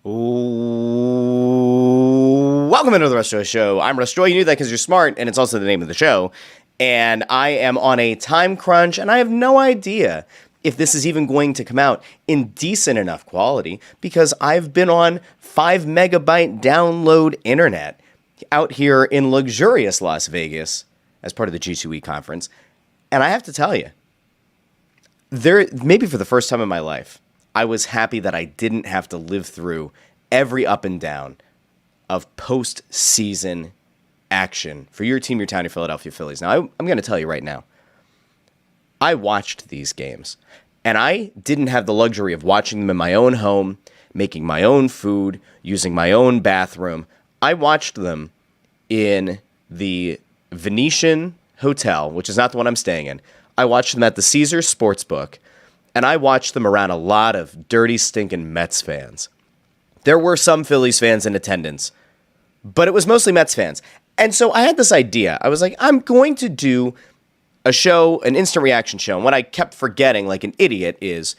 Welcome into the Russ Joy Show. I'm Russ Joy. You knew that because you're smart, and it's also the name of the show. And I am on a time crunch, and I have no idea if this is even going to come out in decent enough quality because I've been on 5 megabyte download internet out here in luxurious Las Vegas as part of the G2E conference. And I have to tell you, maybe for the first time in my life, I was happy that I didn't have to live through every up and down of postseason action for your team, your town, your Philadelphia Phillies. Now, I'm going to tell you right now, I watched these games, and I didn't have the luxury of watching them in my own home, making my own food, using my own bathroom. I watched them in the Venetian Hotel, which is not the one I'm staying in. I watched them at the Caesars Sportsbook. And I watched them around a lot of dirty, stinking Mets fans. There were some Phillies fans in attendance, but it was mostly Mets fans. And so I had this idea. I was like, I'm going to do a show, an instant reaction show. And what I kept forgetting like an idiot is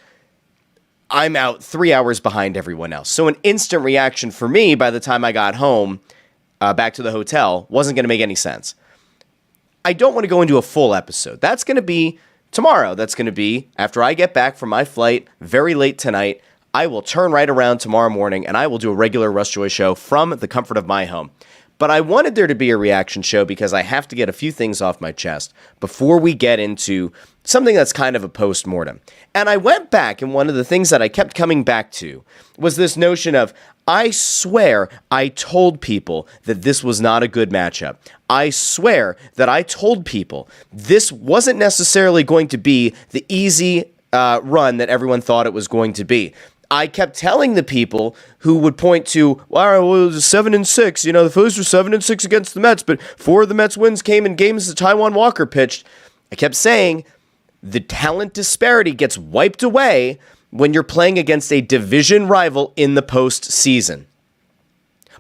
I'm out 3 hours behind everyone else. So an instant reaction for me by the time I got home, back to the hotel, wasn't going to make any sense. I don't want to go into a full episode. That's going to be tomorrow. That's going to be after I get back from my flight very late tonight. I will turn right around tomorrow morning and I will do a regular Russ Joy Show from the comfort of my home. But I wanted there to be a reaction show because I have to get a few things off my chest before we get into something that's kind of a post-mortem. And I went back, and one of the things that I kept coming back to was this notion of, I swear I told people that this was not a good matchup. I swear that I told people this wasn't necessarily going to be the easy run that everyone thought it was going to be. I kept telling the people who would point to, well, it was 7-6. You know, the Phillies were 7-6 against the Mets, but 4 of the Mets wins came in games that Taijuan Walker pitched. I kept saying the talent disparity gets wiped away when you're playing against a division rival in the postseason.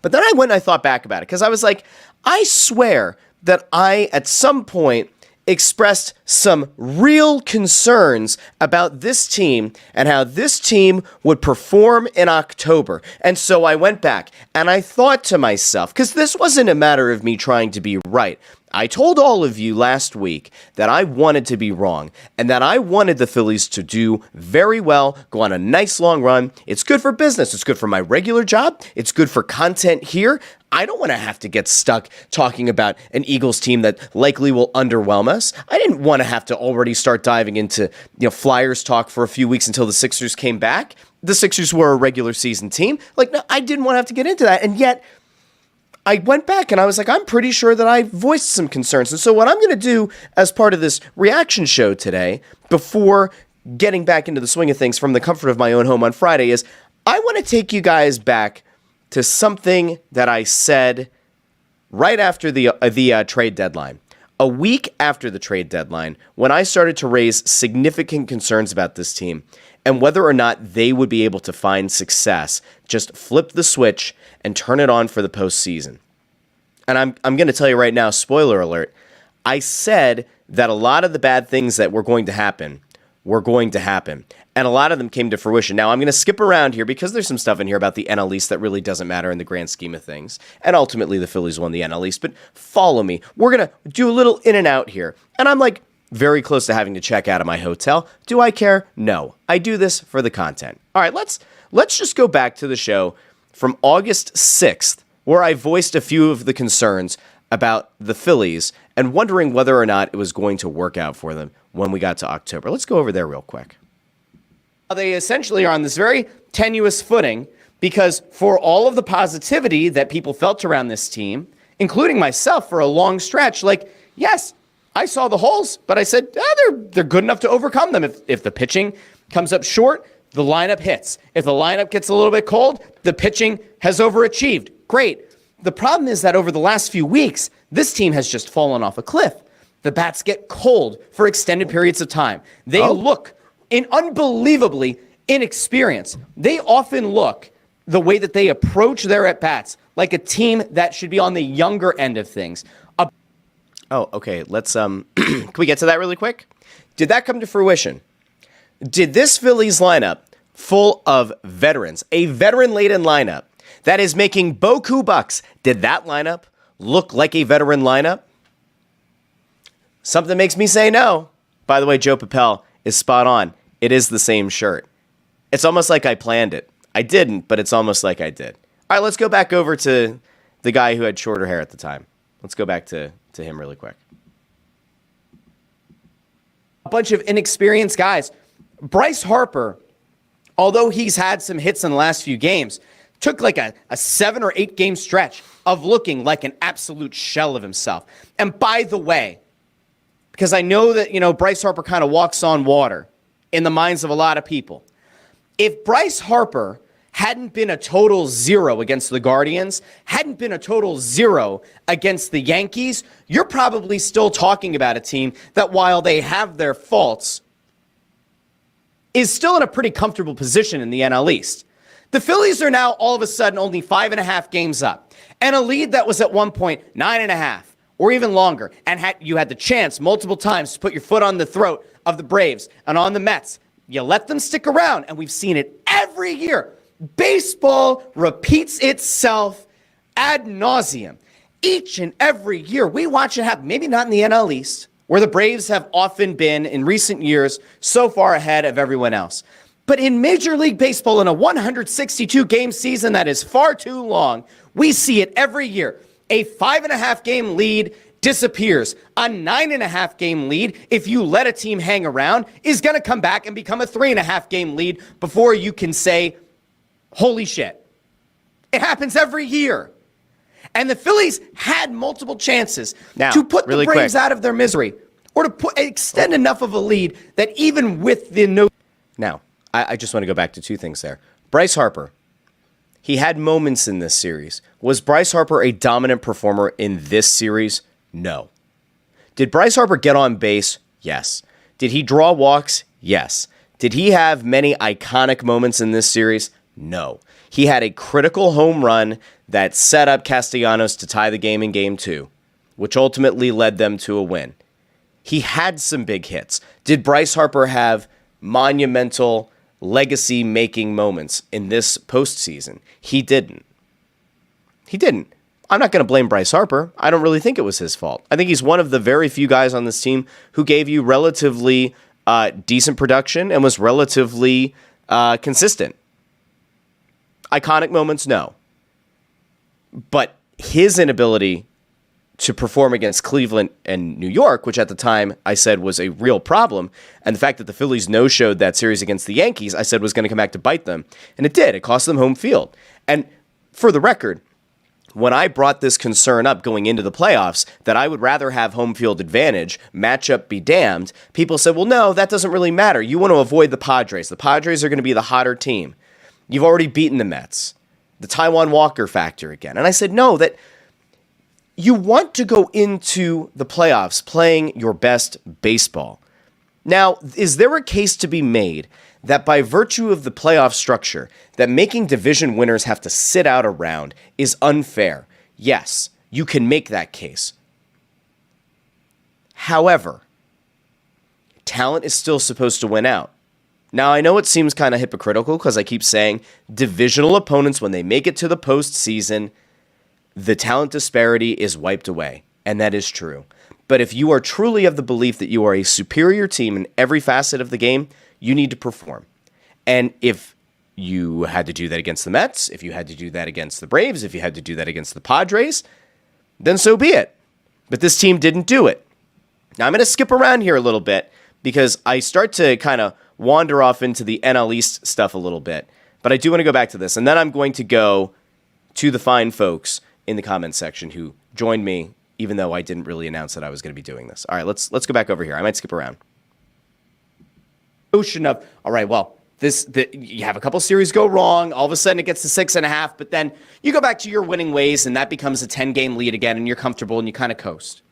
But then I went and I thought back about it because I was like, I swear that I, at some point, expressed some real concerns about this team and how this team would perform in October. And so I went back and I thought to myself, because this wasn't a matter of me trying to be right. I told all of you last week that I wanted to be wrong and that I wanted the Phillies to do very well, go on a nice long run. It's good for business. It's good for my regular job. It's good for content here. I don't want to have to get stuck talking about an Eagles team that likely will underwhelm us. I didn't want to have to already start diving into, Flyers talk for a few weeks until the Sixers came back. The Sixers were a regular season team. No, I didn't want to have to get into that. And yet I went back and I was like, I'm pretty sure that I voiced some concerns. And so what I'm going to do as part of this reaction show today, before getting back into the swing of things from the comfort of my own home on Friday, is I want to take you guys back to something that I said right after the trade deadline. A week after the trade deadline, when I started to raise significant concerns about this team and whether or not they would be able to find success, just flip the switch and turn it on for the postseason. And I'm going to tell you right now, spoiler alert, I said that a lot of the bad things that were going to happen were going to happen. And a lot of them came to fruition. Now, I'm going to skip around here because there's some stuff in here about the NL East that really doesn't matter in the grand scheme of things. And ultimately, the Phillies won the NL East. But follow me. We're going to do a little in and out here. And I'm very close to having to check out of my hotel. Do I care? No. I do this for the content. All right, let's just go back to the show from August 6th, where I voiced a few of the concerns about the Phillies and wondering whether or not it was going to work out for them when we got to October. Let's go over there real quick. They essentially are on this very tenuous footing because for all of the positivity that people felt around this team, including myself for a long stretch, yes, I saw the holes, but I said, they're good enough to overcome them. If the pitching comes up short, the lineup hits. If the lineup gets a little bit cold, the pitching has overachieved. Great. The problem is that over the last few weeks, this team has just fallen off a cliff. The bats get cold for extended periods of time. They look unbelievably inexperienced. They often look, the way that they approach their at-bats, like a team that should be on the younger end of things. Okay, let's, can we get to that really quick? Did that come to fruition? Did this Phillies lineup full of veterans, a veteran-laden lineup that is making beaucoup bucks. Did that lineup look like a veteran lineup? Something makes me say no. By the way, Joe Papel is spot on. It is the same shirt. It's almost like I planned it. I didn't, but it's almost like I did. All right, let's go back over to the guy who had shorter hair at the time. Let's go back to him really quick. A bunch of inexperienced guys. Bryce Harper, although he's had some hits in the last few games, took like a 7 or 8 game stretch of looking like an absolute shell of himself. And by the way, because I know that, Bryce Harper kind of walks on water in the minds of a lot of people. If Bryce Harper hadn't been a total 0 against the Guardians, hadn't been a total 0 against the Yankees, you're probably still talking about a team that, while they have their faults, is still in a pretty comfortable position in the NL East. The Phillies are now all of a sudden only 5.5 games up, and a lead that was at one point 9.5 or even longer, and you had the chance multiple times to put your foot on the throat of the Braves and on the Mets. You let them stick around, and we've seen it every year. Baseball repeats itself ad nauseum. Each and every year, we watch it happen. Maybe not in the NL East, where the Braves have often been, in recent years, so far ahead of everyone else. But in Major League Baseball, in a 162-game season that is far too long, we see it every year. A 5.5-game lead disappears. A 9.5-game lead, if you let a team hang around, is going to come back and become a 3.5-game lead before you can say, holy shit. It happens every year. And the Phillies had multiple chances to put the Braves out of their misery, or to extend enough of a lead that even with the no... Now, I just want to go back to 2 things there. Bryce Harper, he had moments in this series. Was Bryce Harper a dominant performer in this series? No. Did Bryce Harper get on base? Yes. Did he draw walks? Yes. Did he have many iconic moments in this series? No. He had a critical home run that set up Castellanos to tie the game in Game 2, which ultimately led them to a win. He had some big hits. Did Bryce Harper have monumental, legacy-making moments in this postseason? He didn't. He didn't. I'm not going to blame Bryce Harper. I don't really think it was his fault. I think he's one of the very few guys on this team who gave you relatively decent production and was relatively consistent. Iconic moments, no. But his inability to perform against Cleveland and New York, which at the time I said was a real problem, and the fact that the Phillies no-showed that series against the Yankees, I said was going to come back to bite them. And it did. It cost them home field. And for the record, when I brought this concern up going into the playoffs, that I would rather have home field advantage, matchup be damned, people said, well, no, that doesn't really matter. You want to avoid the Padres. The Padres are going to be the hotter team. You've already beaten the Mets. The Taijuan Walker factor again. And I said, no, that you want to go into the playoffs playing your best baseball. Now, is there a case to be made that by virtue of the playoff structure, that making division winners have to sit out a round is unfair? Yes, you can make that case. However, talent is still supposed to win out. Now, I know it seems kind of hypocritical because I keep saying divisional opponents, when they make it to the postseason, the talent disparity is wiped away. And that is true. But if you are truly of the belief that you are a superior team in every facet of the game, you need to perform. And if you had to do that against the Mets, if you had to do that against the Braves, if you had to do that against the Padres, then so be it. But this team didn't do it. Now, I'm going to skip around here a little bit because I start to kind of wander off into the NL East stuff a little bit. But I do want to go back to this. And then I'm going to go to the fine folks in the comments section who joined me, even though I didn't really announce that I was going to be doing this. All right, let's go back over here. I might skip around. Notion of, all right, well, you have a couple series go wrong. All of a sudden it gets to 6.5, but then you go back to your winning ways and that becomes a 10-game lead again and you're comfortable and you kind of coast.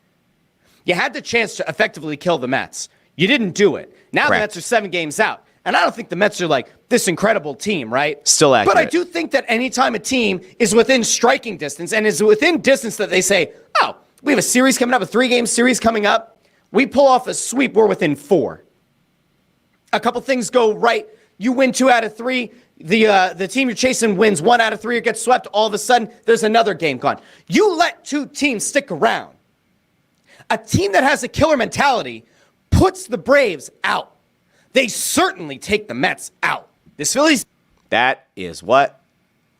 You had the chance to effectively kill the Mets. You didn't do it. Now Correct. The Mets are 7 games out. And I don't think the Mets are like this incredible team, right? Still accurate. But I do think that anytime a team is within striking distance and is within distance that they say, oh, we have a series coming up, a 3-game series coming up. We pull off a sweep. We're within 4. A couple things go right. You win 2 out of 3. The team you're chasing wins 1 out of 3 or gets swept. All of a sudden, there's another game gone. You let 2 teams stick around. A team that has a killer mentality puts the Braves out. They certainly take the Mets out. This Phillies That is what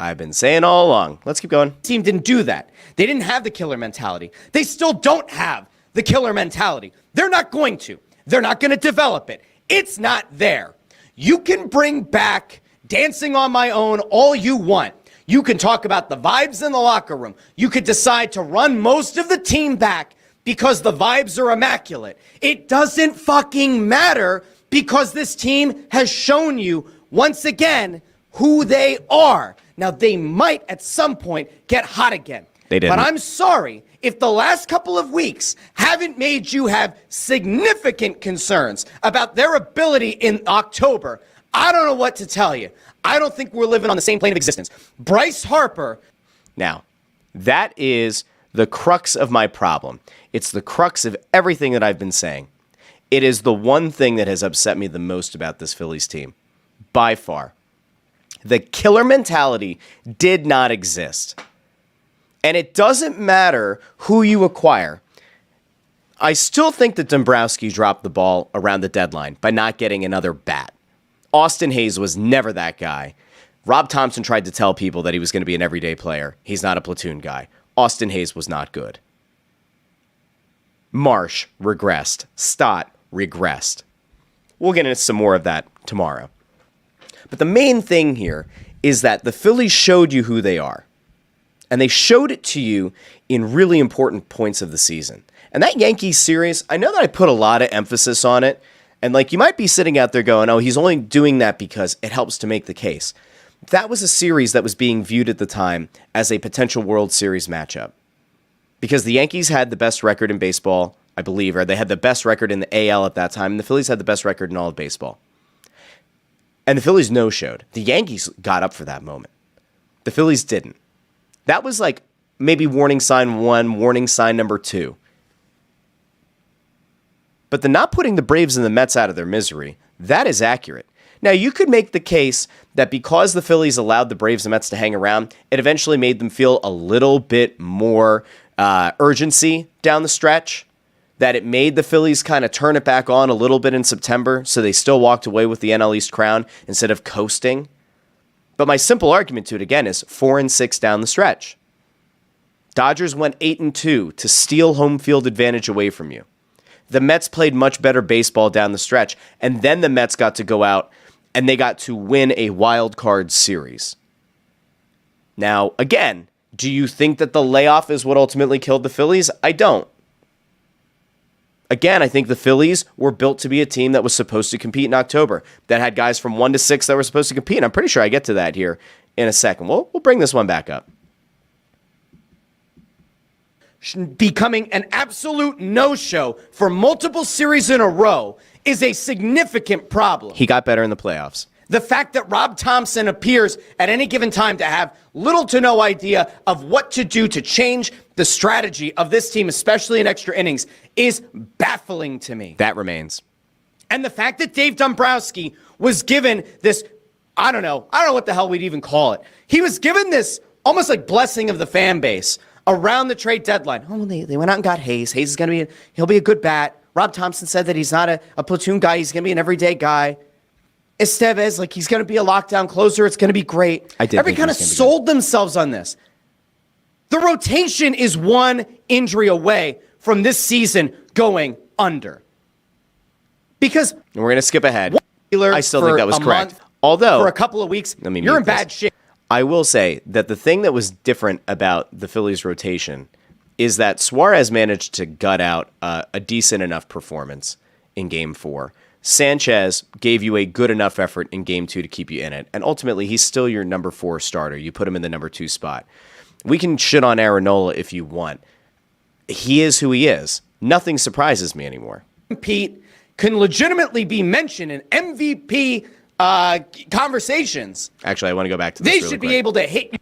I've been saying all along. Let's keep going. team didn't do that. They didn't have the killer mentality. They still don't have the killer mentality. They're not going to. They're not going to develop it. It's not there. You can bring back Dancing on My Own all you want. You can talk about the vibes in the locker room. You could decide to run most of the team back because the vibes are immaculate. It doesn't fucking matter because this team has shown you once again who they are. Now, they might at some point get hot again. They didn't. But I'm sorry if the last couple of weeks haven't made you have significant concerns about their ability in October. I don't know what to tell you. I don't think we're living on the same plane of existence. Bryce Harper. Now, that is the crux of my problem. It's the crux of everything that I've been saying. It is the one thing that has upset me the most about this Phillies team, by far. The killer mentality did not exist. And it doesn't matter who you acquire. I still think that Dombrowski dropped the ball around the deadline by not getting another bat. Austin Hayes was never that guy. Rob Thompson tried to tell people that he was going to be an everyday player. He's not a platoon guy. Austin Hayes was not good. Marsh regressed. Stott regressed. We'll get into some more of that tomorrow. But the main thing here is that the Phillies showed you who they are. And they showed it to you in really important points of the season. And that Yankees series, I know that I put a lot of emphasis on it. And like you might be sitting out there going, oh, he's only doing that because it helps to make the case. That was a series that was being viewed at the time as a potential World Series matchup. Because the Yankees had the best record in baseball, I believe, or they had the best record in the AL at that time, and the Phillies had the best record in all of baseball. And the Phillies no-showed. The Yankees got up for that moment. The Phillies didn't. That was like maybe warning sign 1, warning sign number 2. But the not putting the Braves and the Mets out of their misery, that is accurate. Now, you could make the case that because the Phillies allowed the Braves and Mets to hang around, it eventually made them feel a little bit more urgency down the stretch, that it made the Phillies kind of turn it back on a little bit in September, so they still walked away with the NL East crown instead of coasting. But my simple argument to it, again, is 4-6 down the stretch. Dodgers went 8-2 to steal home field advantage away from you. The Mets played much better baseball down the stretch, and then the Mets got to go out and they got to win a wild card series. Now, again, do you think that the layoff is what ultimately killed the Phillies? I don't. Again, I think the Phillies were built to be a team that was supposed to compete in October, that had guys from 1 to 6 that were supposed to compete. And I'm pretty sure I get to that here in a second. We'll bring this one back up. Becoming an absolute no-show for multiple series in a row is a significant problem. He got better in the playoffs. The fact that Rob Thompson appears at any given time to have little to no idea of what to do to change the strategy of this team, especially in extra innings, is baffling to me. That remains. And the fact that Dave Dombrowski was given this, I don't know what the hell we'd even call it. He was given this almost like blessing of the fan base around the trade deadline. Oh, they went out and got Hayes. Hayes is going to he'll be a good bat. Rob Thompson said that he's not a platoon guy. He's going to be an everyday guy. Estevez, like he's going to be a lockdown closer. It's going to be great. Everybody kind of sold themselves on this. The rotation is one injury away from this season going under. Because we're going to skip ahead. I still think that was correct. Although for a couple of weeks, you're in bad shape. I will say that the thing that was different about the Phillies rotation is that Suarez managed to gut out a decent enough performance in Game 4. Sanchez gave you a good enough effort in Game 2 to keep you in it. And ultimately, he's still your number 4 starter. You put him in the number 2 spot. We can shit on Aaronola if you want. He is who he is. Nothing surprises me anymore. Pete can legitimately be mentioned in MVP conversations. Actually, I want to go back to this. They should be able to hit you.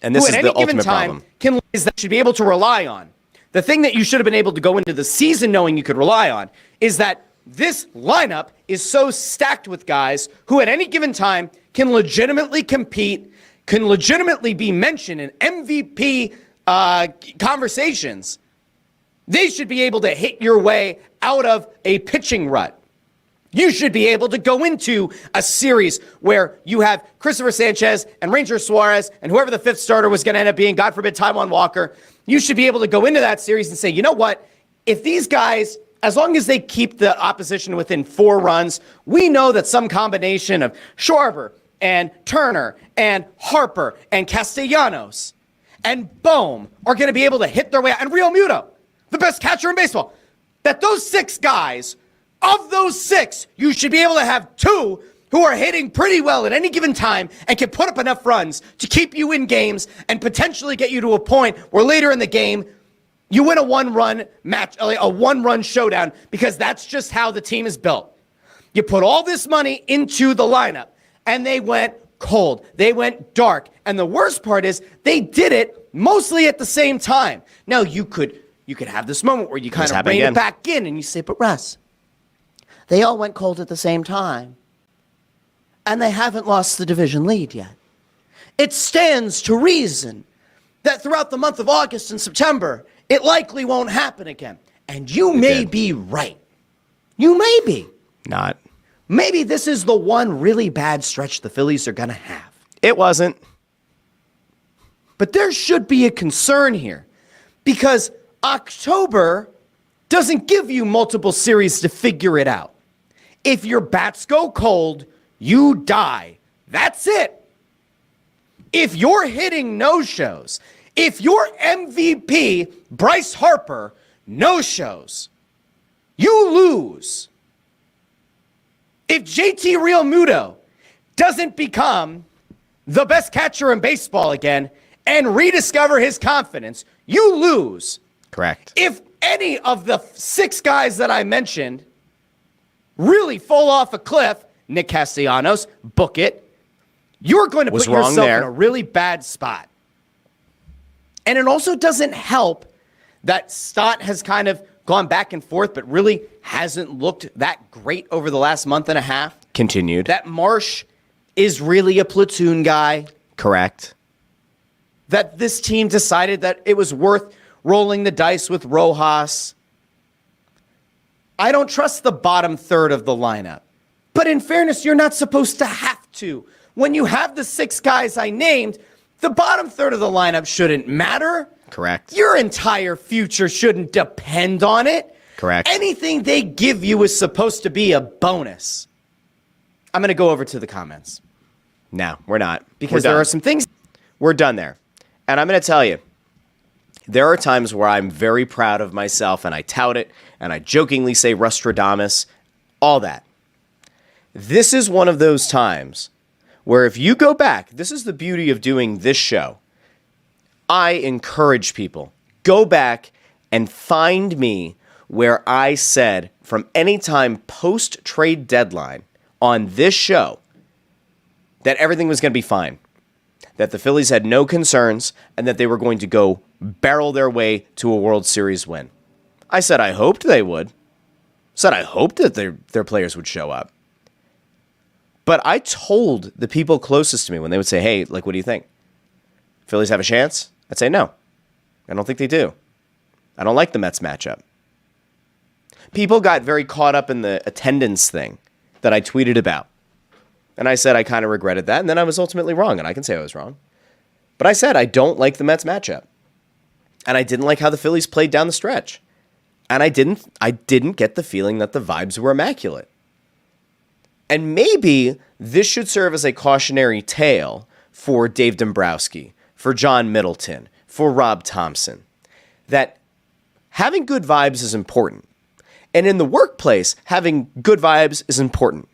And this is the ultimate problem. Should be able to rely on. The thing that you should have been able to go into the season knowing you could rely on is that this lineup is so stacked with guys who at any given time can legitimately compete, can legitimately be mentioned in MVP conversations. They should be able to hit your way out of a pitching rut. You should be able to go into a series where you have Christopher Sanchez and Ranger Suarez and whoever the fifth starter was going to end up being, God forbid, Taijuan Walker. You should be able to go into that series and say, you know what? If these guys, as long as they keep the opposition within 4 runs, we know that some combination of Schwarber and Turner and Harper and Castellanos and Bohm are going to be able to hit their way out. And Real Muto, the best catcher in baseball. That those 6 guys, of those 6, you should be able to have 2 who are hitting pretty well at any given time and can put up enough runs to keep you in games and potentially get you to a point where later in the game, you win a 1-run match, a 1-run showdown, because that's just how the team is built. You put all this money into the lineup, and they went cold. They went dark. And the worst part is they did it mostly at the same time. Now, you could have this moment where you kind of rein it back in, and you say, but Russ, they all went cold at the same time, and they haven't lost the division lead yet. It stands to reason that throughout the month of August and September, it likely won't happen again. And you may be right. You may be. Not. Maybe this is the one really bad stretch the Phillies are going to have. It wasn't. But there should be a concern here, because October doesn't give you multiple series to figure it out. If your bats go cold, you die. That's it. If you're hitting no-shows, if your MVP, Bryce Harper, no-shows, you lose. If JT Realmuto doesn't become the best catcher in baseball again and rediscover his confidence, you lose. Correct. If any of the 6 guys that I mentioned really fall off a cliff, Nick Castellanos, book it, you're going to put yourself in a really bad spot. And it also doesn't help that Stott has kind of gone back and forth, but really hasn't looked that great over the last month and a half. Continued. That Marsh is really a platoon guy. Correct. That this team decided that it was worth rolling the dice with Rojas. I don't trust the bottom third of the lineup. But in fairness, you're not supposed to have to. When you have the 6 guys I named, the bottom third of the lineup shouldn't matter. Correct. Your entire future shouldn't depend on it. Correct. Anything they give you is supposed to be a bonus. I'm going to go over to the comments. No, we're not. Because there are some things. We're done there. And I'm going to tell you, there are times where I'm very proud of myself and I tout it and I jokingly say Rustradamus, all that. This is one of those times where if you go back, this is the beauty of doing this show. I encourage people, go back and find me where I said from any time post-trade deadline on this show that everything was going to be fine, that the Phillies had no concerns, and that they were going to go barrel their way to a World Series win. I said I hoped they would. Said I hoped that their players would show up. But I told the people closest to me when they would say, hey, like, what do you think? Phillies have a chance? I'd say no. I don't think they do. I don't like the Mets matchup. People got very caught up in the attendance thing that I tweeted about. And I said I kind of regretted that, and then I was ultimately wrong, and I can say I was wrong. But I said I don't like the Mets matchup. And I didn't like how the Phillies played down the stretch. And I didn't get the feeling that the vibes were immaculate. And maybe this should serve as a cautionary tale for Dave Dombrowski, for John Middleton, for Rob Thompson, that having good vibes is important. And in the workplace, having good vibes is important.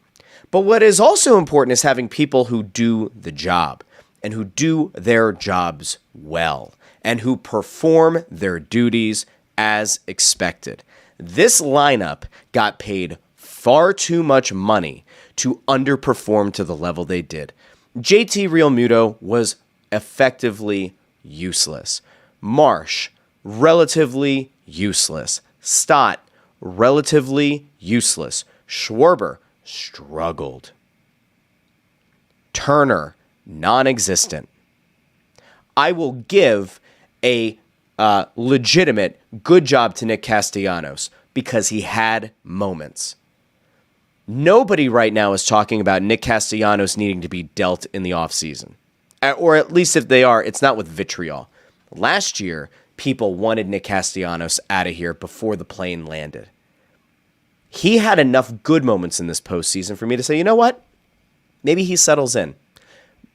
But what is also important is having people who do the job and who do their jobs well and who perform their duties as expected. This lineup got paid far too much money to underperform to the level they did. JT Realmuto was effectively useless. Marsh, relatively useless. Stott, relatively useless. Schwarber struggled. Turner, non-existent. I will give a legitimate good job to Nick Castellanos because he had moments. Nobody right now is talking about Nick Castellanos needing to be dealt in the offseason. Or at least if they are, it's not with vitriol. Last year, people wanted Nick Castellanos out of here before the plane landed. He had enough good moments in this postseason for me to say, you know what? Maybe he settles in.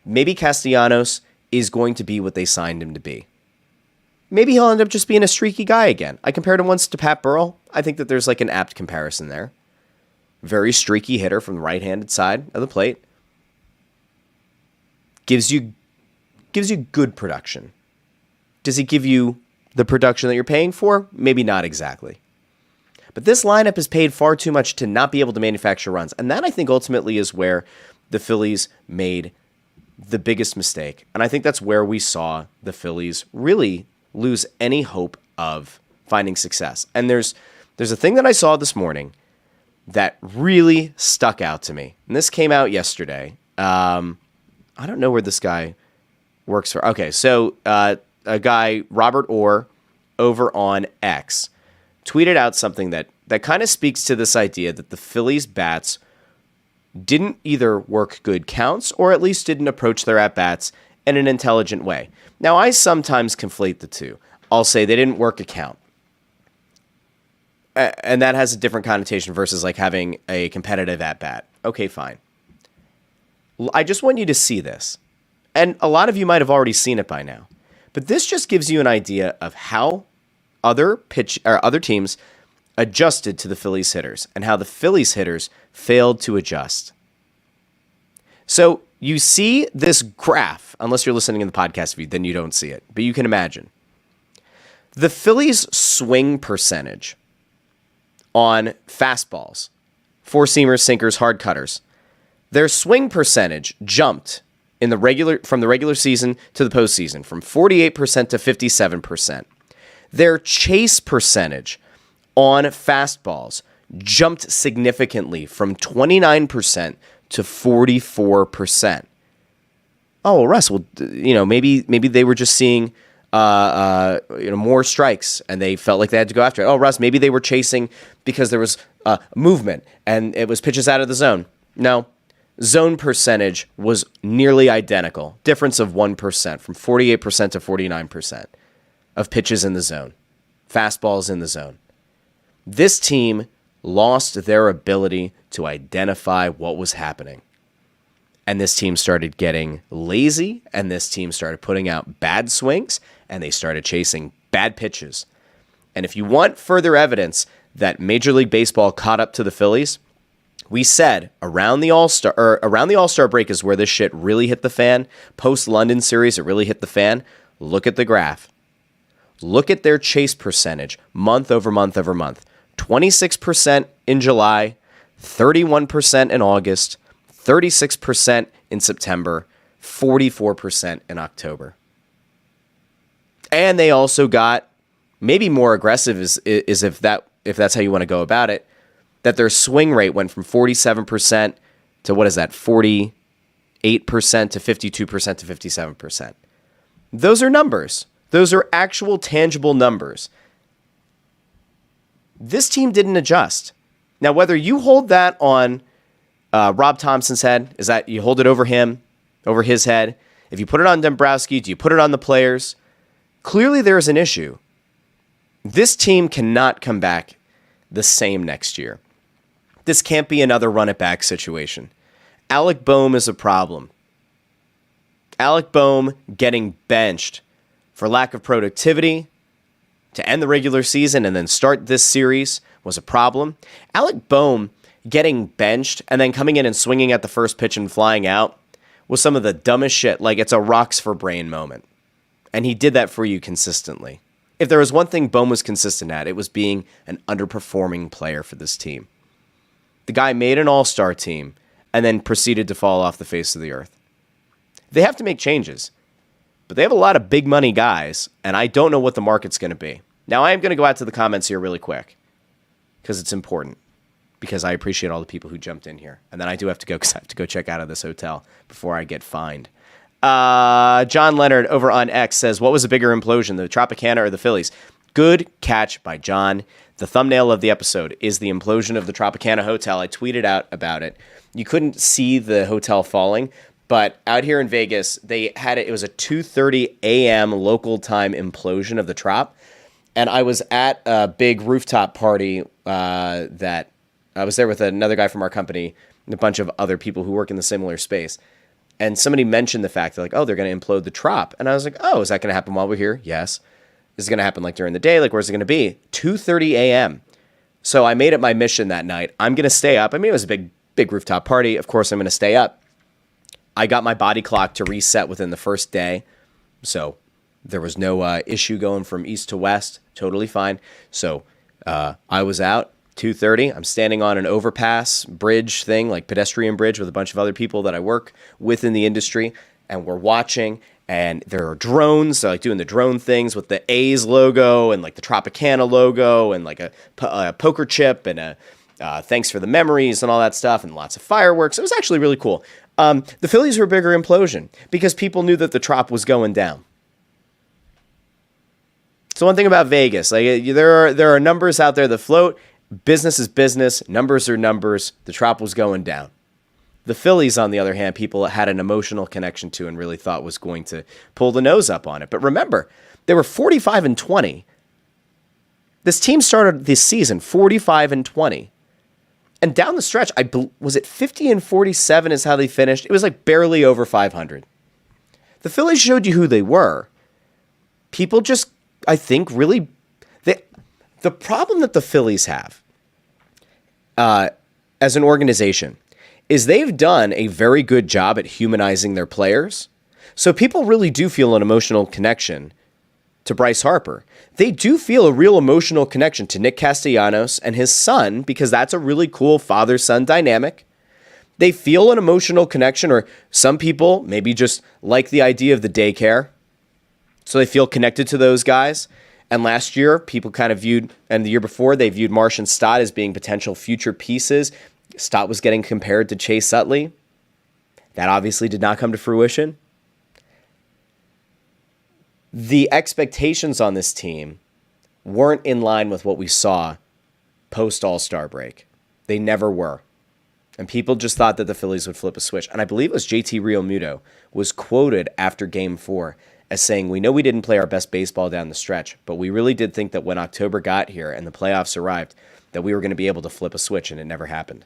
Maybe Castellanos is going to be what they signed him to be. Maybe he'll end up just being a streaky guy again. I compared him once to Pat Burrell. I think that there's like an apt comparison there. Very streaky hitter from the right-handed side of the plate. Gives you good production. Does he give you the production that you're paying for? Maybe not exactly. But this lineup is paid far too much to not be able to manufacture runs. And that, I think, ultimately is where the Phillies made the biggest mistake. And I think that's where we saw the Phillies really lose any hope of finding success. And there's a thing that I saw this morning that really stuck out to me. And this came out yesterday. I don't know where this guy works for. Okay, so a guy, Robert Orr, over on X, tweeted out something that kind of speaks to this idea that the Phillies' bats didn't either work good counts or at least didn't approach their at-bats in an intelligent way. Now, I sometimes conflate the two. I'll say they didn't work a count. And that has a different connotation versus like having a competitive at-bat. Okay, fine. I just want you to see this. And a lot of you might have already seen it by now. But this just gives you an idea of how other teams adjusted to the Phillies hitters and how the Phillies hitters failed to adjust. So you see this graph, unless you're listening in the podcast feed, then you don't see it. But you can imagine. The Phillies' swing percentage on fastballs, four-seamers, sinkers, hard cutters, their swing percentage jumped from the regular season to the postseason from 48% to 57%. Their chase percentage on fastballs jumped significantly from 29% to 44%. Oh, well, Russ, maybe they were just seeing more strikes and they felt like they had to go after it. Oh, Russ, maybe they were chasing because there was movement and it was pitches out of the zone. No, zone percentage was nearly identical. Difference of 1% from 48% to 49% of pitches in the zone, fastballs in the zone. This team lost their ability to identify what was happening. And this team started getting lazy, and this team started putting out bad swings, and they started chasing bad pitches. And if you want further evidence that Major League Baseball caught up to the Phillies, we said around the All-Star break is where this shit really hit the fan. Post-London series, it really hit the fan. Look at the graph. Look at their chase percentage month over month over month. 26% in July, 31% in August, 36% in September, 44% in October. And they also got maybe more aggressive is if that's how you want to go about it, that their swing rate went from 47% to 48% to 52% to 57%. Those are numbers. Those are actual tangible numbers. This team didn't adjust. Now, whether you hold that on Rob Thompson's head, is that you hold it over him, over his head? If you put it on Dombrowski, do you put it on the players? Clearly there is an issue. This team cannot come back the same next year. This can't be another run-it-back situation. Alec Boehm is a problem. Alec Boehm getting benched for lack of productivity to end the regular season and then start this series was a problem. Alec Boehm getting benched and then coming in and swinging at the first pitch and flying out was some of the dumbest shit. Like, it's a rocks for brain moment. And he did that for you consistently. If there was one thing Boehm was consistent at, it was being an underperforming player for this team. The guy made an all-star team and then proceeded to fall off the face of the earth. They have to make changes. But they have a lot of big money guys, and I don't know what the market's going to be. Now, I am going to go out to the comments here really quick. because it's important, because I appreciate all the people who jumped in here. And then I do have to go because I have to go check out of this hotel before I get fined. John Leonard over on X says, what was a bigger implosion, the Tropicana or the Phillies? Good catch by John. The thumbnail of the episode is the implosion of the Tropicana Hotel. I tweeted out about it. You couldn't see the hotel falling, but out here in Vegas, they had it. It was a 2:30 a.m. local time implosion of the Trop. And I was at a big rooftop party that I was there with another guy from our company and a bunch of other people who work in the similar space. And somebody mentioned the fact that, like, oh, they're going to implode the Trop. And I was like, oh, is that going to happen while we're here? Yes. Is it going to happen like during the day? Like, where's it going to be? 2:30 a.m. So I made it my mission that night. I'm going to stay up. I mean, it was a big rooftop party. Of course, I'm going to stay up. I got my body clock to reset within the first day. So there was no issue going from east to west. Totally fine. So I was out. 2:30. I'm standing on an overpass bridge thing, like pedestrian bridge, with a bunch of other people that I work with in the industry, and we're watching. And there are drones, so like doing the drone things with the A's logo and like the Tropicana logo and like a poker chip and a thanks for the memories and all that stuff and lots of fireworks. It was actually really cool. The Phillies were a bigger implosion because people knew that the Trop was going down. So one thing about Vegas, like there are numbers out there that float. Business is business. Numbers are numbers. The Trop was going down. The Phillies, on the other hand, people had an emotional connection to and really thought was going to pull the nose up on it. But remember, they were 45-20. This team started this season 45-20. And down the stretch, was it 50-47 is how they finished? It was like barely over 500. The Phillies showed you who they were. People just, I think, really... The problem that the Phillies have as an organization is they've done a very good job at humanizing their players. So people really do feel an emotional connection to Bryce Harper. They do feel a real emotional connection to Nick Castellanos and his son, because that's a really cool father-son dynamic. They feel an emotional connection, or some people maybe just like the idea of the daycare. So they feel connected to those guys. And last year, people kind of viewed, and the year before, they viewed Marsh and Stott as being potential future pieces. Stott was getting compared to Chase Utley. That obviously did not come to fruition. The expectations on this team weren't in line with what we saw post All-Star break. They never were. And people just thought that the Phillies would flip a switch. And I believe it was JT Realmuto was quoted after Game 4 as saying, we know we didn't play our best baseball down the stretch, but we really did think that when October got here and the playoffs arrived, that we were going to be able to flip a switch, and it never happened.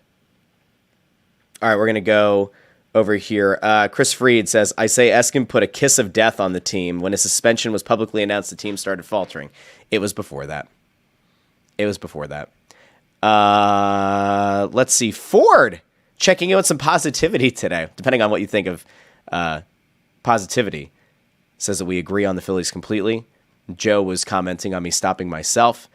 All right, we're going to go over here. Chris Freed says, I say Eskin put a kiss of death on the team. When a suspension was publicly announced, the team started faltering. It was before that. Let's see. Ford checking out some positivity today, depending on what you think of positivity. Says that we agree on the Phillies completely. Joe was commenting on me stopping myself.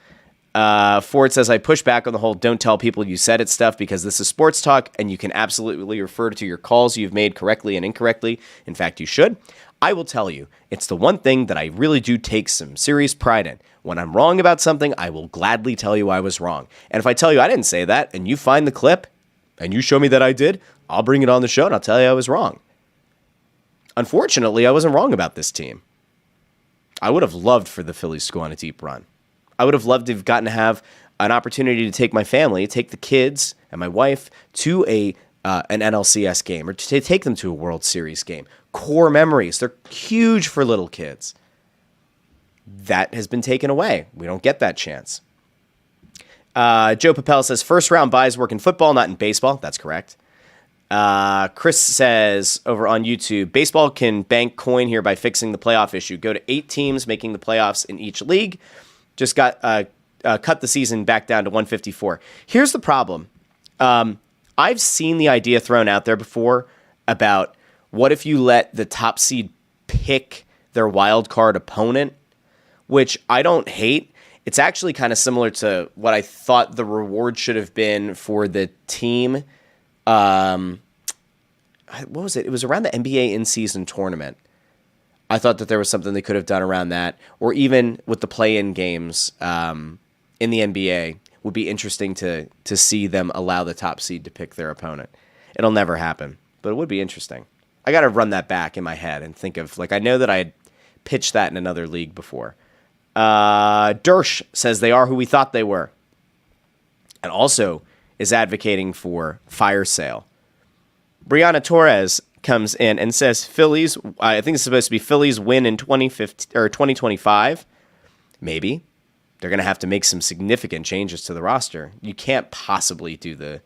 Ford says, I push back on the whole don't tell people you said it stuff, because this is sports talk and you can absolutely refer to your calls you've made correctly and incorrectly. In fact, you should. I will tell you, it's the one thing that I really do take some serious pride in. When I'm wrong about something, I will gladly tell you I was wrong. And if I tell you I didn't say that and you find the clip and you show me that I did, I'll bring it on the show and I'll tell you I was wrong. Unfortunately, I wasn't wrong about this team. I would have loved for the Phillies to go on a deep run. I would have loved to have gotten to have an opportunity to take my family, take the kids and my wife to an NLCS game, or to take them to a World Series game. Core memories. They're huge for little kids. That has been taken away. We don't get that chance. Joe Papel says, first round buys work in football, not in baseball. That's correct. Chris says over on YouTube, baseball can bank coin here by fixing the playoff issue. Go to 8 teams making the playoffs in each league. Just got cut the season back down to 154. Here's the problem. I've seen the idea thrown out there before about what if you let the top seed pick their wild card opponent, which I don't hate. It's actually kind of similar to what I thought the reward should have been for the team. What was it? It was around the NBA in-season tournament. I thought that there was something they could have done around that, or even with the play-in games in the NBA, would be interesting to see them allow the top seed to pick their opponent. It'll never happen, but it would be interesting. I got to run that back in my head and think of, like, I know that I had pitched that in another league before. Dersh says they are who we thought they were, and also is advocating for fire sale. Brianna Torres comes in and says Phillies, I think it's supposed to be Phillies win in 2015 or 2025. Maybe. They're going to have to make some significant changes to the roster. You can't possibly do the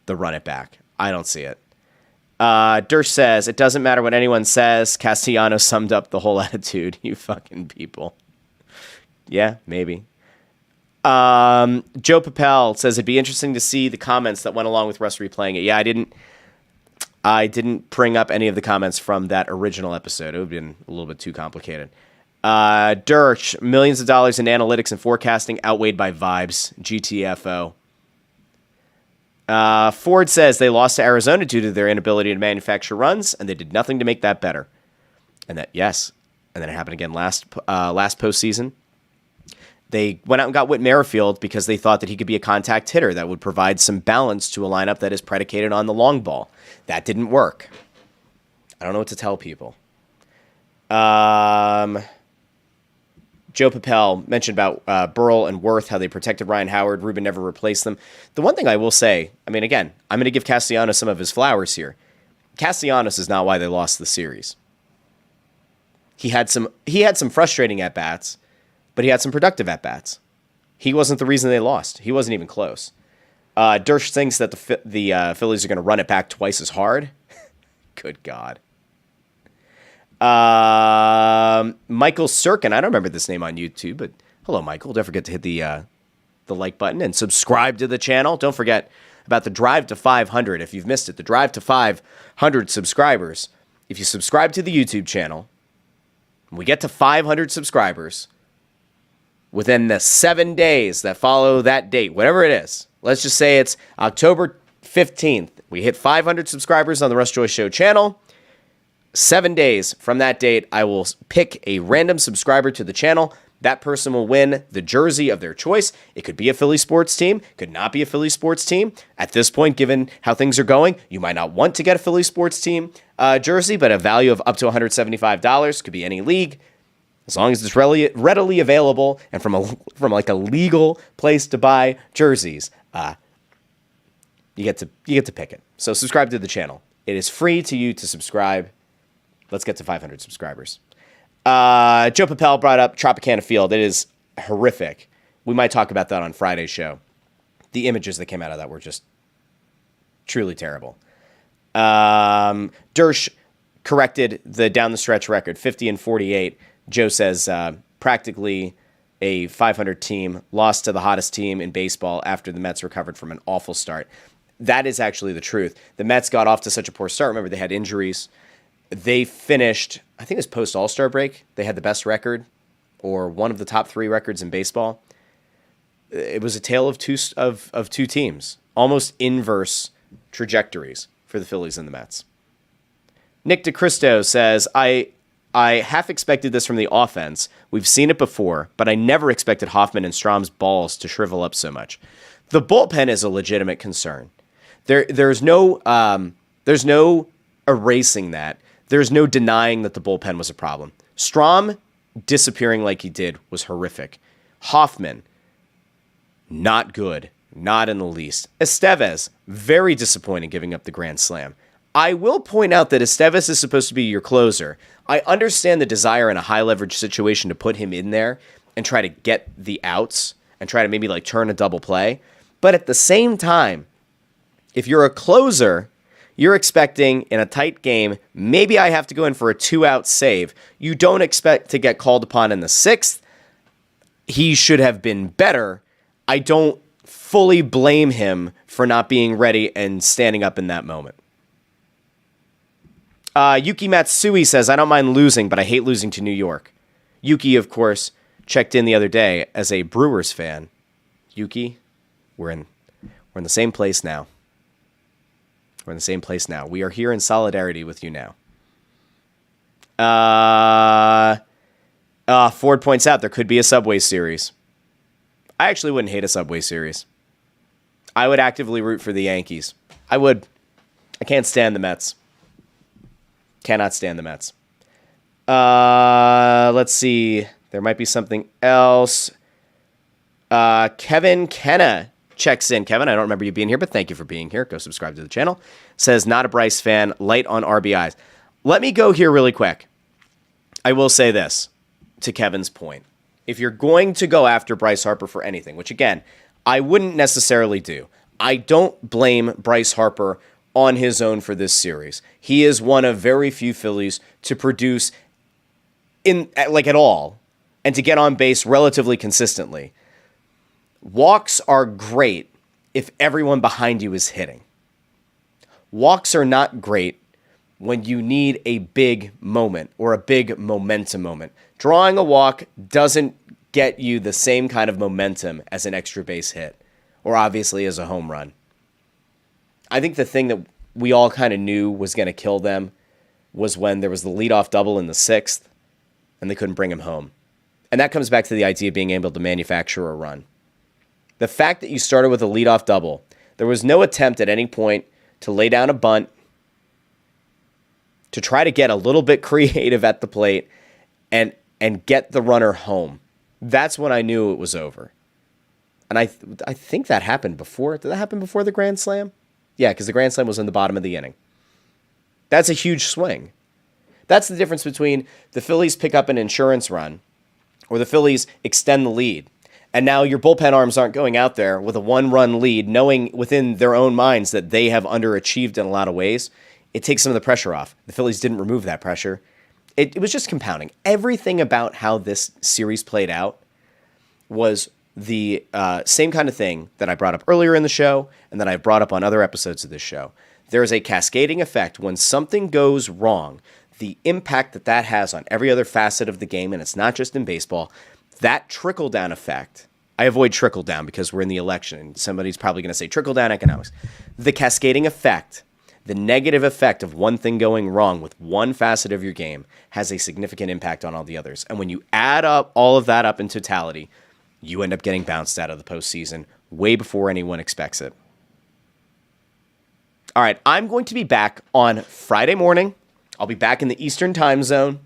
run it back. I don't see it. Dersh says, it doesn't matter what anyone says. Castellanos summed up the whole attitude. You fucking people. Yeah, maybe. Joe Papel says it'd be interesting to see the comments that went along with Russ replaying it. Yeah, I didn't bring up any of the comments from that original episode. It would have been a little bit too complicated. Dersh, millions of dollars in analytics and forecasting outweighed by vibes. GTFO. Ford says they lost to Arizona due to their inability to manufacture runs, and they did nothing to make that better. And that, yes, and then it happened again last postseason. They went out and got Whit Merrifield because they thought that he could be a contact hitter that would provide some balance to a lineup that is predicated on the long ball. That didn't work. I don't know what to tell people. Joe Papel mentioned about Burrell and Worth, how they protected Ryan Howard. Ruben never replaced them. The one thing I will say, I mean, again, I'm going to give Castellanos some of his flowers here. Castellanos is not why they lost the series. He had some frustrating at-bats, but he had some productive at-bats. He wasn't the reason they lost. He wasn't even close. Dersh thinks that the Phillies are going to run it back twice as hard. Good God. Michael Sirkin, I don't remember this name on YouTube, but hello, Michael. Don't forget to hit the like button and subscribe to the channel. Don't forget about the drive to 500. If you've missed it, the drive to 500 subscribers. If you subscribe to the YouTube channel, we get to 500 subscribers within the 7 days that follow that date, whatever it is. Let's just say it's October 15th. We hit 500 subscribers on the Russ Joy Show channel. 7 days from that date, I will pick a random subscriber to the channel. That person will win the jersey of their choice. It could be a Philly sports team, could not be a Philly sports team. At this point, given how things are going, you might not want to get a Philly sports team jersey, but a value of up to $175 could be any league, as long as it's readily available and from like a legal place to buy jerseys. You get to pick it. So subscribe to the channel. It is free to you to subscribe. Let's get to 500 subscribers. Joe Papel brought up Tropicana Field. It is horrific. We might talk about that on Friday's show. The images that came out of that were just truly terrible. Dersh corrected the down the stretch record, 50-48. Joe says practically a 500 team lost to the hottest team in baseball after the Mets recovered from an awful start. That is actually the truth. The Mets got off to such a poor start. Remember, they had injuries. They finished, I think it was post All-Star break. They had the best record, or one of the top 3 records in baseball. It was a tale of two teams, almost inverse trajectories for the Phillies and the Mets. Nick DeCristo says, I half expected this from the offense. We've seen it before, but I never expected Hoffman and Strom's balls to shrivel up so much. The bullpen is a legitimate concern. There's no erasing that. There's no denying that the bullpen was a problem. Strom disappearing like he did was horrific. Hoffman, not good. Not in the least. Estevez, very disappointing giving up the grand slam. I will point out that Estevez is supposed to be your closer. I understand the desire in a high leverage situation to put him in there and try to get the outs and try to maybe like turn a double play. But at the same time, if you're a closer, you're expecting in a tight game, maybe I have to go in for a 2-out save. You don't expect to get called upon in the 6th. He should have been better. I don't fully blame him for not being ready and standing up in that moment. Yuki Matsui says, I don't mind losing, but I hate losing to New York. Yuki, of course, checked in the other day as a Brewers fan. Yuki, we're in the same place now. We're in the same place now. We are here in solidarity with you now. Ford points out there could be a Subway series. I actually wouldn't hate a Subway Series. I would actively root for the Yankees. I would. I can't stand the Mets. Cannot stand the Mets. Let's see. There might be something else. Kevin Kenna checks in. Kevin, I don't remember you being here, but thank you for being here. Go subscribe to the channel. Says, not a Bryce fan, light on RBIs. Let me go here really quick. I will say this to Kevin's point. If you're going to go after Bryce Harper for anything, which again, I wouldn't necessarily do. I don't blame Bryce Harper on his own for this series. He is one of very few Phillies to produce at all and to get on base relatively consistently. Walks are great if everyone behind you is hitting. Walks are not great when you need a big moment or a big momentum moment. Drawing a walk doesn't get you the same kind of momentum as an extra base hit or obviously as a home run. I think the thing that we all kind of knew was going to kill them was when there was the leadoff double in the 6th and they couldn't bring him home. And that comes back to the idea of being able to manufacture a run. The fact that you started with a leadoff double, there was no attempt at any point to lay down a bunt, to try to get a little bit creative at the plate and get the runner home. That's when I knew it was over. And I think that happened before. Did that happen before the Grand Slam? Yeah, because the Grand Slam was in the bottom of the inning. That's a huge swing. That's the difference between the Phillies pick up an insurance run or the Phillies extend the lead. And now your bullpen arms aren't going out there with a one-run lead, knowing within their own minds that they have underachieved in a lot of ways. It takes some of the pressure off. The Phillies didn't remove that pressure. It was just compounding. Everything about how this series played out was the same kind of thing that I brought up earlier in the show and that I brought up on other episodes of this show. There is a cascading effect. When something goes wrong, the impact that that has on every other facet of the game, and it's not just in baseball, that trickle-down effect. I avoid trickle-down because we're in the election, and somebody's probably going to say trickle-down economics. The cascading effect, the negative effect of one thing going wrong with one facet of your game has a significant impact on all the others. And when you add up all of that up in totality, you end up getting bounced out of the postseason way before anyone expects it. All right, I'm going to be back on Friday morning. I'll be back in the Eastern time zone.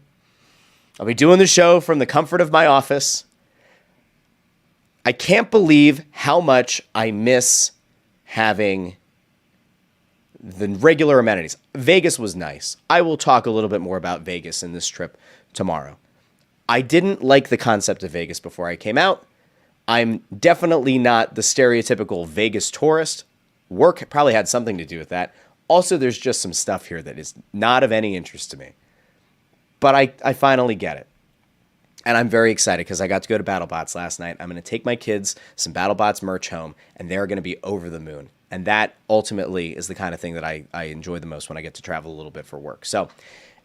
I'll be doing the show from the comfort of my office. I can't believe how much I miss having the regular amenities. Vegas was nice. I will talk a little bit more about Vegas in this trip tomorrow. I didn't like the concept of Vegas before I came out. I'm definitely not the stereotypical Vegas tourist. Work probably had something to do with that. Also, there's just some stuff here that is not of any interest to me. But I finally get it. And I'm very excited because I got to go to BattleBots last night. I'm going to take my kids some BattleBots merch home, and they're going to be over the moon. And that ultimately is the kind of thing that I enjoy the most when I get to travel a little bit for work. So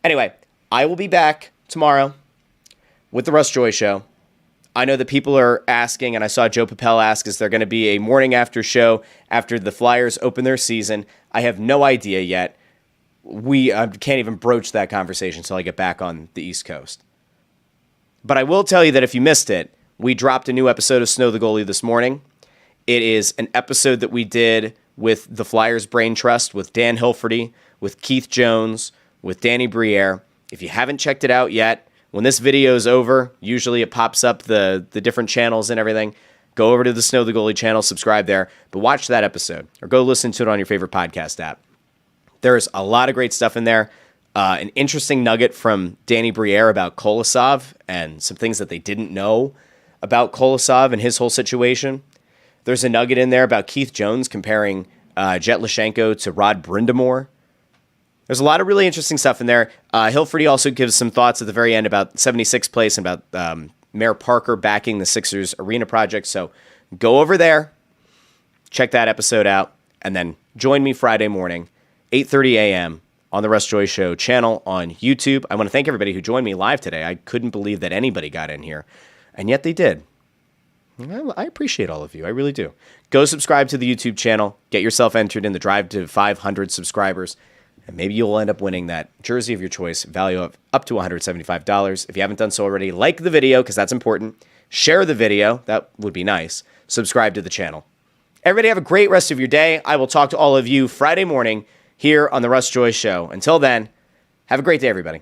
anyway, I will be back tomorrow with the Russ Joy Show. I know that people are asking, and I saw Joe Papel ask, is there going to be a morning after show after the Flyers open their season? I have no idea yet. I can't even broach that conversation until I get back on the East Coast. But I will tell you that if you missed it, we dropped a new episode of Snow the Goalie this morning. It is an episode that we did with the Flyers Brain Trust, with Dan Hilferty, with Keith Jones, with Danny Briere. If you haven't checked it out yet, when this video is over, usually it pops up the different channels and everything. Go over to the Snow the Goalie channel, subscribe there, but watch that episode or go listen to it on your favorite podcast app. There's a lot of great stuff in there. An interesting nugget from Danny Briere about Kolosov and some things that they didn't know about Kolosov and his whole situation. There's a nugget in there about Keith Jones comparing Jet Lashenko to Rod Brindamore. There's a lot of really interesting stuff in there. Hilferty also gives some thoughts at the very end about 76th place and about Mayor Parker backing the Sixers Arena project. So go over there, check that episode out, and then join me Friday morning, 8:30 a.m. on the Russ Joy Show channel on YouTube. I want to thank everybody who joined me live today. I couldn't believe that anybody got in here, and yet they did. I appreciate all of you. I really do. Go subscribe to the YouTube channel. Get yourself entered in the drive to 500 subscribers, and maybe you'll end up winning that jersey of your choice, value of up to $175. If you haven't done so already, like the video because that's important. Share the video. That would be nice. Subscribe to the channel. Everybody have a great rest of your day. I will talk to all of you Friday morning here on the Russ Joy Show. Until then, have a great day, everybody.